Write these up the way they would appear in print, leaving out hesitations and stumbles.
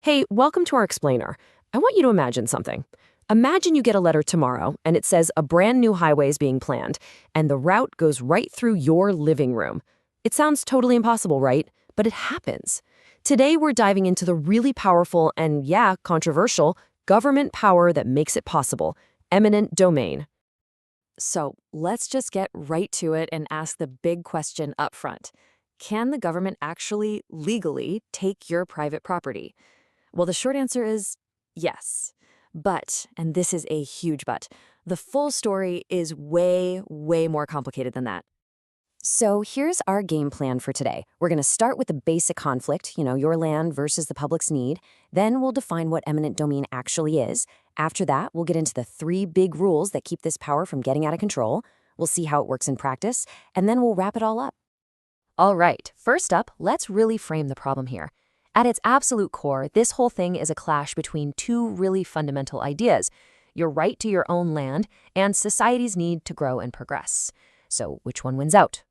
Hey, welcome to our explainer. I want you to imagine something. Imagine you get a letter tomorrow and it says a brand new highway is being planned, and the route goes right through your living room. It sounds totally impossible, right? But it happens. Today, we're diving into the really powerful and, yeah, controversial government power that makes it possible: eminent domain. So let's just get right to it and ask the big question up front. Can the government actually legally take your private property? Well, the short answer is yes. But, and this is a huge but, the full story is way, way more complicated than that. So here's our game plan for today. We're going to start with the basic conflict, your land versus the public's need. Then we'll define what eminent domain actually is. After that, we'll get into the three big rules that keep this power from getting out of control. We'll see how it works in practice, and then we'll wrap it all up. All right, first up, let's really frame the problem here. At its absolute core, this whole thing is a clash between two really fundamental ideas: your right to your own land and society's need to grow and progress. So which one wins out?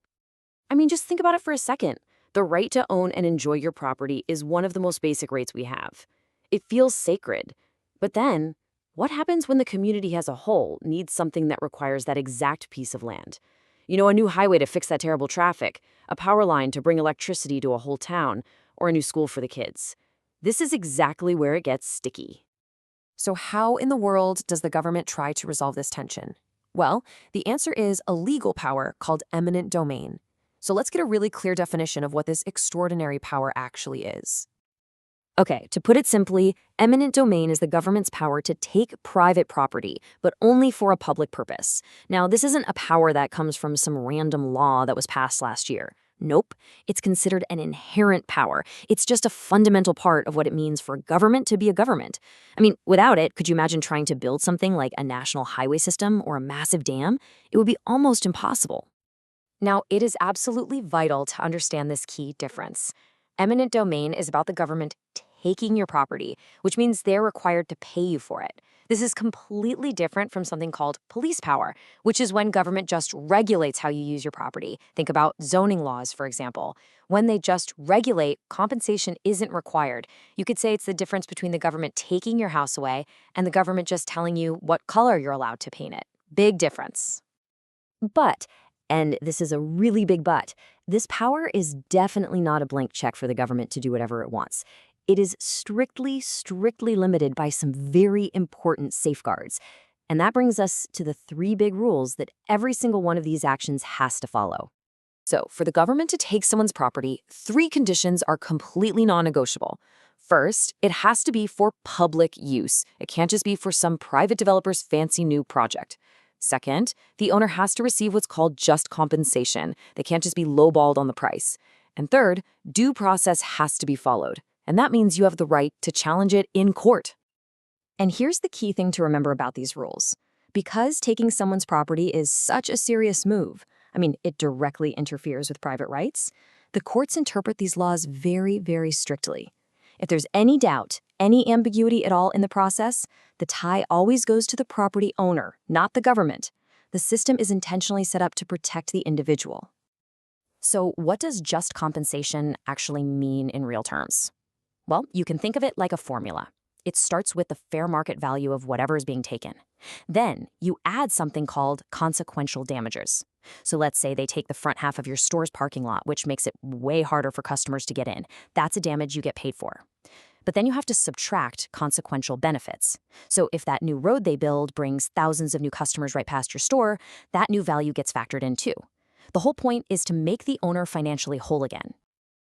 I mean, just think about it for a second. The right to own and enjoy your property is one of the most basic rights we have. It feels sacred. But then, what happens when the community as a whole needs something that requires that exact piece of land? A new highway to fix that terrible traffic, a power line to bring electricity to a whole town, or a new school for the kids. This is exactly where it gets sticky. So how in the world does the government try to resolve this tension? Well, the answer is a legal power called eminent domain. So let's get a really clear definition of what this extraordinary power actually is. Okay, to put it simply, eminent domain is the government's power to take private property, but only for a public purpose. Now, this isn't a power that comes from some random law that was passed last year. Nope, it's considered an inherent power. It's just a fundamental part of what it means for government to be a government. I mean, without it, could you imagine trying to build something like a national highway system or a massive dam? It would be almost impossible. Now, it is absolutely vital to understand this key difference. Eminent domain is about the government taking your property, which means they're required to pay you for it. This is completely different from something called police power, which is when government just regulates how you use your property. Think about zoning laws, for example. When they just regulate, compensation isn't required. You could say it's the difference between the government taking your house away and the government just telling you what color you're allowed to paint it. Big difference. But, and this is a really big but, this power is definitely not a blank check for the government to do whatever it wants. It is strictly limited by some very important safeguards. And that brings us to the three big rules that every single one of these actions has to follow. So, for the government to take someone's property, three conditions are completely non-negotiable. First, it has to be for public use. It can't just be for some private developer's fancy new project. Second, the owner has to receive what's called just compensation. They can't just be lowballed on the price. And third, due process has to be followed. And that means you have the right to challenge it in court. And here's the key thing to remember about these rules. Because taking someone's property is such a serious move, it directly interferes with private rights, the courts interpret these laws very strictly. If there's any doubt, any ambiguity at all in the process, the tie always goes to the property owner, not the government. The system is intentionally set up to protect the individual. So what does just compensation actually mean in real terms? Well, you can think of it like a formula. It starts with the fair market value of whatever is being taken. Then you add something called consequential damages. So let's say they take the front half of your store's parking lot, which makes it way harder for customers to get in. That's a damage you get paid for. But then you have to subtract consequential benefits. So if that new road they build brings thousands of new customers right past your store, that new value gets factored in too. The whole point is to make the owner financially whole again.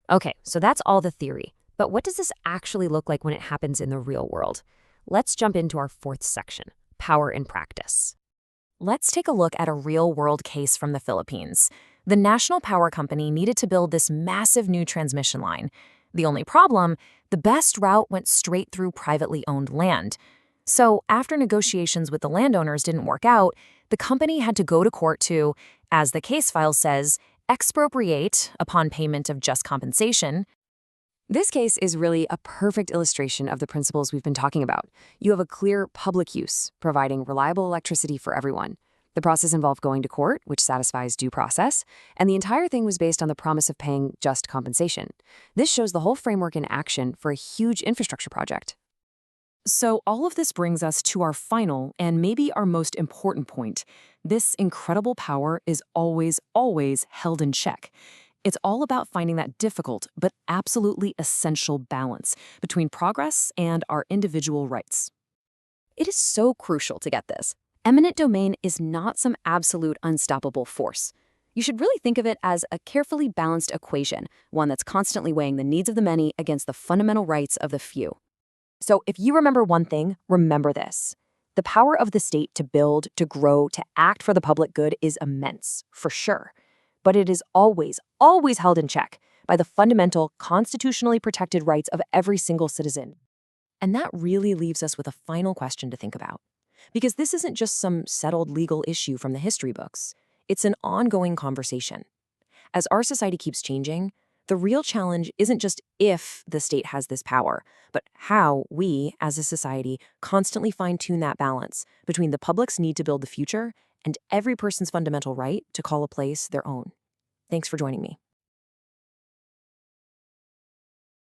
Okay, so that's all the theory. But what does this actually look like when it happens in the real world? Let's jump into our fourth section, power in practice. Let's take a look at a real-world case from the Philippines. The national power company needed to build this massive new transmission line. The only problem, the best route went straight through privately owned land. So after negotiations with the landowners didn't work out, the company had to go to court to, as the case file says, expropriate upon payment of just compensation. This case is really a perfect illustration of the principles we've been talking about. You have a clear public use, providing reliable electricity for everyone. The process involved going to court, which satisfies due process, and the entire thing was based on the promise of paying just compensation. This shows the whole framework in action for a huge infrastructure project. So all of this brings us to our final and maybe our most important point. This incredible power is always, always held in check. It's all about finding that difficult but absolutely essential balance between progress and our individual rights. It is so crucial to get this. Eminent domain is not some absolute unstoppable force. You should really think of it as a carefully balanced equation, one that's constantly weighing the needs of the many against the fundamental rights of the few. So if you remember one thing, remember this. The power of the state to build, to grow, to act for the public good is immense, for sure. But it is always, always held in check by the fundamental, constitutionally protected rights of every single citizen. And that really leaves us with a final question to think about. Because this isn't just some settled legal issue from the history books. It's an ongoing conversation. As our society keeps changing, the real challenge isn't just if the state has this power, but how we, as a society, constantly fine-tune that balance between the public's need to build the future and every person's fundamental right to call a place their own. Thanks for joining me.